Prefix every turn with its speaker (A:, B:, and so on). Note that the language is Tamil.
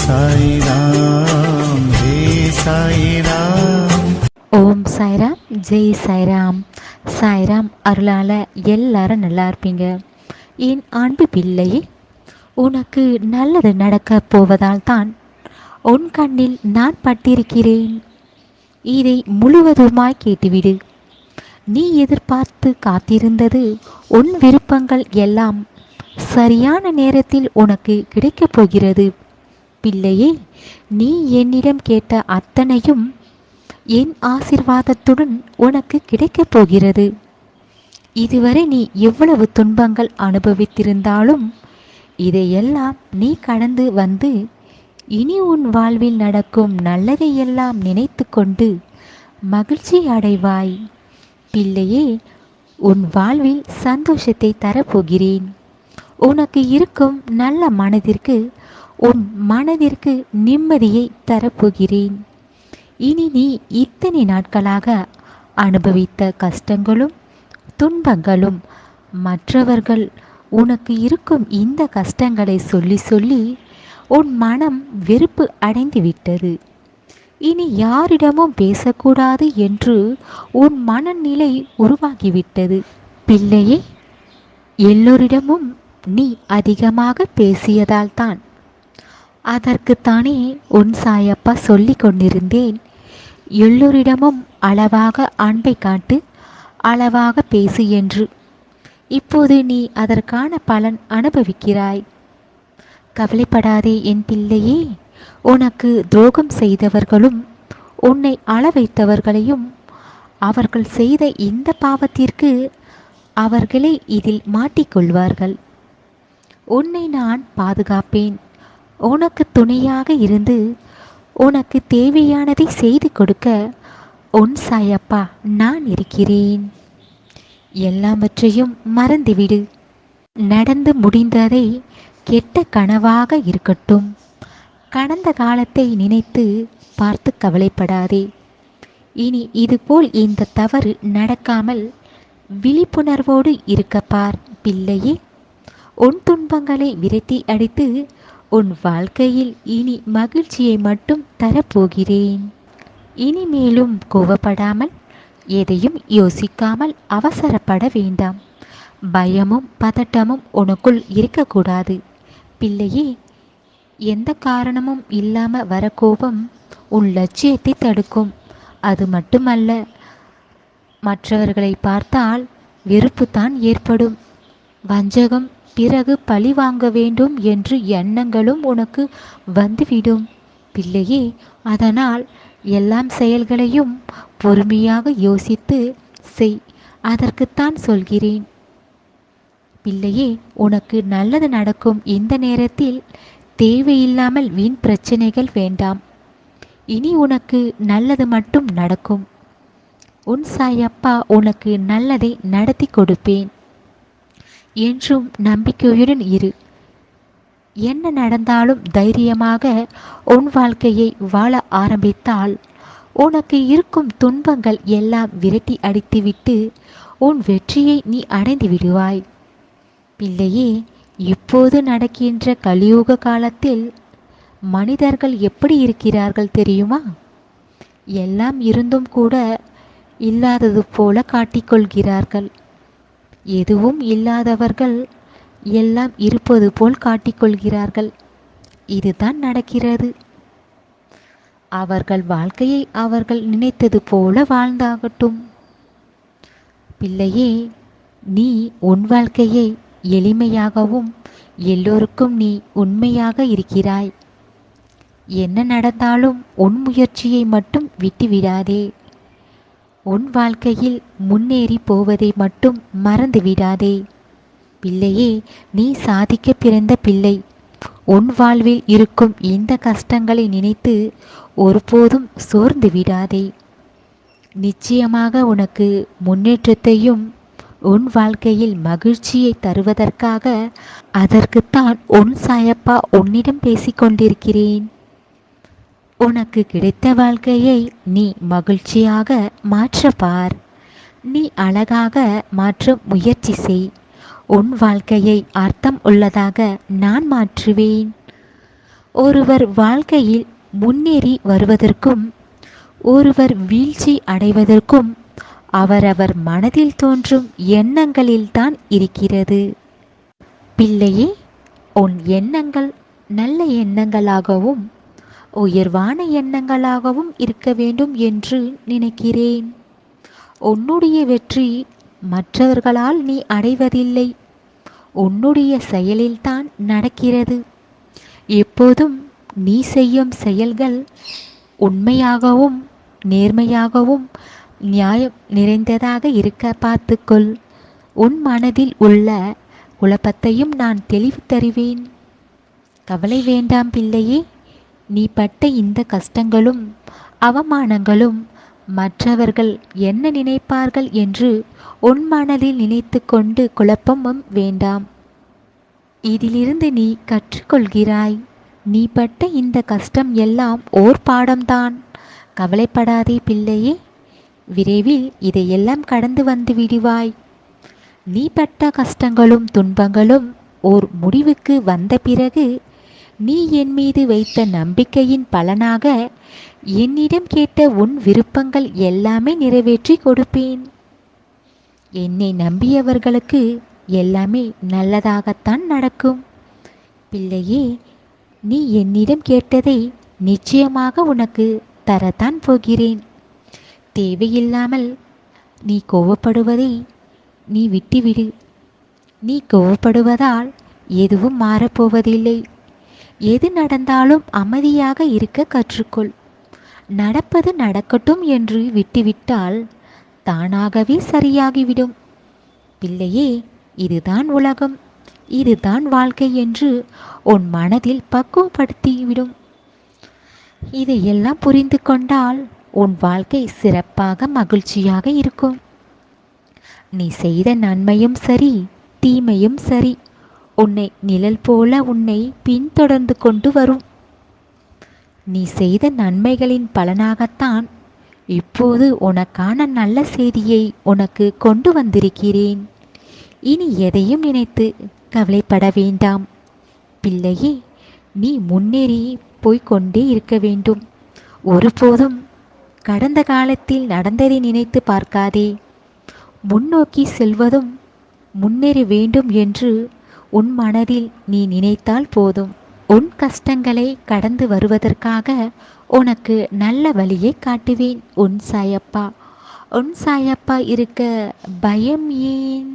A: சாய்ராம் ஹே சாய்ராம்.
B: ஓம் சாய்ராம், ஜெய் சாய்ராம். சாய்ராம் அருளால் எல்லாரும் நல்லா இருப்பீங்க. என் அன்பு பிள்ளையே, உனக்கு நல்லது நடக்க போவதால் தான் உன் கண்ணில் நான் பட்டிருக்கிறேன். இதை முழுவதுமாய் கேட்டுவிடு. நீ எதிர்பார்த்து காத்திருந்தது, உன் விருப்பங்கள் எல்லாம் சரியான நேரத்தில் உனக்கு கிடைக்கப் போகிறது. பிள்ளையே, நீ என்னிடம் கேட்ட அத்தனையும் என் ஆசிர்வாதத்துடன் உனக்கு கிடைக்கப் போகிறது. இதுவரை நீ எவ்வளவு துன்பங்கள் அனுபவித்திருந்தாலும் இதையெல்லாம் நீ கடந்து வந்து இனி உன் வாழ்வில் நடக்கும் நல்லதையெல்லாம் நினைத்து கொண்டு மகிழ்ச்சி அடைவாய். பிள்ளையே, உன் வாழ்வில் சந்தோஷத்தை தரப்போகிறேன். உனக்கு இருக்கும் நல்ல மனதிற்கு உன் மனதிற்கு நிம்மதியை தரப்போகிறேன். இனி நீ இத்தனை நாட்களாக அனுபவித்த கஷ்டங்களும் துன்பங்களும், மற்றவர்கள் உனக்கு இருக்கும் இந்த கஷ்டங்களை சொல்லி சொல்லி உன் மனம் வெறுப்பு அடைந்து விட்டது. இனி யாரிடமும் பேசக்கூடாது என்று உன் மனநிலை உருவாகிவிட்டது. பிள்ளையே, எல்லோரிடமும் நீ அதிகமாக பேசியதால் தான் அதற்குத்தானே உன் சாயப்பா சொல்லி கொண்டிருந்தேன். எல்லோரிடமும் அளவாக அன்பை காட்டு, அளவாக பேசு என்று. இப்போது நீ அதற்கான பலன் அனுபவிக்கிறாய். கவலைப்படாதே என் பிள்ளையே. உனக்கு துரோகம் செய்தவர்களும் உன்னை அளவைத்தவர்களையும் அவர்கள் செய்த இந்த பாவத்திற்கு அவர்களே இதில் மாட்டிக்கொள்வார்கள். உன்னை நான் பாதுகாப்பேன். உனக்கு துணையாக இருந்து உனக்கு தேவையானதை செய்து கொடுக்க உன் சாயப்பா நான் இருக்கிறேன். எல்லாவற்றையும் மறந்துவிடு. நடந்து முடிந்ததை கெட்ட கனவாக இருக்கட்டும். கடந்த காலத்தை நினைத்து பார்த்து கவலைப்படாதே. இனி இதுபோல் இந்த தவறு நடக்காமல் விழிப்புணர்வோடு இருக்கப்பார். பிள்ளையே, உன் துன்பங்களை விரட்டி அடித்து உன் வாழ்க்கையில் இனி மகிழ்ச்சியை மட்டும் தரப்போகிறேன். இனிமேலும் கோபப்படாமல், எதையும் யோசிக்காமல் அவசரப்பட வேண்டாம். பயமும் பதட்டமும் உனக்குள் இருக்கக்கூடாது. பிள்ளையே, எந்த காரணமும் இல்லாமல் வர கோபம் உன் லட்சியத்தை தடுக்கும். அது மட்டுமல்ல, மற்றவர்களை பார்த்தால் வெறுப்புத்தான் ஏற்படும். வஞ்சகம், பிறகு பழி வாங்க வேண்டும் என்று எண்ணங்களும் உனக்கு வந்துவிடும். பிள்ளையே, அதனால் எல்லாம் செயல்களையும் பொறுமையாக யோசித்து செய். அதற்குத்தான் சொல்கிறேன். பிள்ளையே, உனக்கு நல்லது நடக்கும் இந்த நேரத்தில் தேவையில்லாமல் வீண் பிரச்சனைகள் வேண்டாம். இனி உனக்கு நல்லது மட்டும் நடக்கும். உன் சாயப்பா உனக்கு நல்லதை நடத்தி கொடுப்பேன். என்றும் நம்பிக்கையுடன் இரு. என்ன நடந்தாலும் தைரியமாக உன் வாழ்க்கையை வாழ ஆரம்பித்தால் உனக்கு இருக்கும் துன்பங்கள் எல்லாம் விரட்டி அடித்துவிட்டு உன் வெற்றியை நீ அடைந்து விடுவாய். பிள்ளையே, இப்போது நடக்கின்ற கலியுக காலத்தில் மனிதர்கள் எப்படி இருக்கிறார்கள் தெரியுமா? எல்லாம் இருந்தும் கூட இல்லாதது போல காட்டிக்கொள்கிறார்கள். எதுவும் இல்லாதவர்கள் எல்லாம் இருப்பது போல் காட்டிக்கொள்கிறார்கள். இதுதான் நடக்கிறது. அவர்கள் வாழ்க்கையை அவர்கள் நினைத்தது போல வாழ்ந்தாகட்டும். பிள்ளையே, நீ உன் வாழ்க்கையை எளிமையாகவும் எல்லோருக்கும் நீ உண்மையாக இருக்கிறாய். என்ன நடந்தாலும் உன் முயற்சியை மட்டும் விட்டுவிடாதே. உன் வாழ்க்கையில் முன்னேறி போவதை மட்டும் மறந்து விடாதே. பிள்ளையே, நீ சாதிக்க பிறந்த பிள்ளை. உன் வாழ்வில் இருக்கும் இந்த கஷ்டங்களை நினைத்து ஒருபோதும் சோர்ந்து விடாதே. நிச்சயமாக உனக்கு முன்னேற்றத்தையும் உன் வாழ்க்கையில் மகிழ்ச்சியை தருவதற்காக அதற்குத்தான் உன் சாயப்பா உன்னிடம் பேசிக்கொண்டிருக்கிறேன். உனக்கு கிடைத்த வாழ்க்கையை நீ மகிழ்ச்சியாக மாற்றப்பார். நீ அழகாக மாற்ற முயற்சி செய். உன் வாழ்க்கையை அர்த்தம் உள்ளதாக நான் மாற்றுவேன். ஒருவர் வாழ்க்கையில் முன்னேறி வருவதற்கும் ஒருவர் வீழ்ச்சி அடைவதற்கும் அவரவர் மனதில் தோன்றும் எண்ணங்களில்தான் இருக்கிறது. பிள்ளையே, உன் எண்ணங்கள் நல்ல எண்ணங்களாகவும் உயர்வான எண்ணங்களாகவும் இருக்க வேண்டும் என்று நினைக்கிறேன். உன்னுடைய வெற்றி மற்றவர்களால் நீ அடைவதில்லை, உன்னுடைய செயலில்தான் நடக்கிறது. எப்போதும் நீ செய்யும் செயல்கள் உண்மையாகவும் நேர்மையாகவும் நியாயம் நிறைந்ததாக இருக்க பார்த்துக்கொள். உன் மனதில் உள்ள குழப்பத்தையும் நான் தெளிவு தருவேன். கவலை வேண்டாம் பிள்ளையே. நீ பட்ட இந்த கஷ்டங்களும் அவமானங்களும் மற்றவர்கள் என்ன நினைப்பார்கள் என்று உன் மனதில் நினைத்து கொண்டு குழப்பமும் வேண்டாம். இதிலிருந்து நீ கற்றுக்கொள்கிறாய். நீ பட்ட இந்த கஷ்டம் எல்லாம் ஓர் பாடம்தான். கவலைப்படாதே பிள்ளையே. விரைவில் இதையெல்லாம் கடந்து வந்து விடுவாய். நீ பட்ட கஷ்டங்களும் துன்பங்களும் ஓர் முடிவுக்கு வந்த பிறகு நீ என் மீது வைத்த நம்பிக்கையின் பலனாக என்னிடம் கேட்ட உன் விருப்பங்கள் எல்லாமே நிறைவேற்றி கொடுப்பேன். என்னை நம்பியவர்களுக்கு எல்லாமே நல்லதாகத்தான் நடக்கும். பிள்ளையே, நீ என்னிடம் கேட்டதை நிச்சயமாக உனக்கு தரத்தான் போகிறேன். தேவையில்லாமல் நீ கோவப்படுவதை நீ விட்டுவிடு. நீ கோவப்படுவதால் எதுவும் மாறப்போவதில்லை. எது நடந்தாலும் அமைதியாக இருக்க கற்றுக்கொள். நடப்பது நடக்கட்டும் என்று விட்டுவிட்டால் தானாகவே சரியாகிவிடும். பிள்ளையே, இதுதான் உலகம், இதுதான் வாழ்க்கை என்று உன் மனதில் பக்குவப்படுத்திவிடும். இதையெல்லாம் புரிந்து கொண்டால் உன் வாழ்க்கை சிறப்பாக மகிழ்ச்சியாக இருக்கும். நீ செய்த நன்மையும் சரி தீமையும் சரி உன்னை நிழல் போல உன்னை பின்தொடர்ந்து கொண்டு வரும். நீ செய்த நன்மைகளின் பலனாகத்தான் இப்போது உனக்கான நல்ல செய்தியை உனக்கு கொண்டு வந்திருக்கிறேன். இனி எதையும் நினைத்து கவலைப்பட வேண்டாம். பிள்ளையே, நீ முன்னேறி போய்கொண்டே இருக்க வேண்டும். ஒருபோதும் கடந்த காலத்தில் நடந்ததை நினைத்து பார்க்காதே. முன்னோக்கி செல்வதும் முன்னேற வேண்டும் என்று உன் மனதில் நீ நினைத்தால் போதும். உன் கஷ்டங்களை கடந்து வருவதற்காக உனக்கு நல்ல வழியை காட்டுவேன். உன் சாயப்பா. உன் சாயப்பா இருக்க பயம் ஏன்?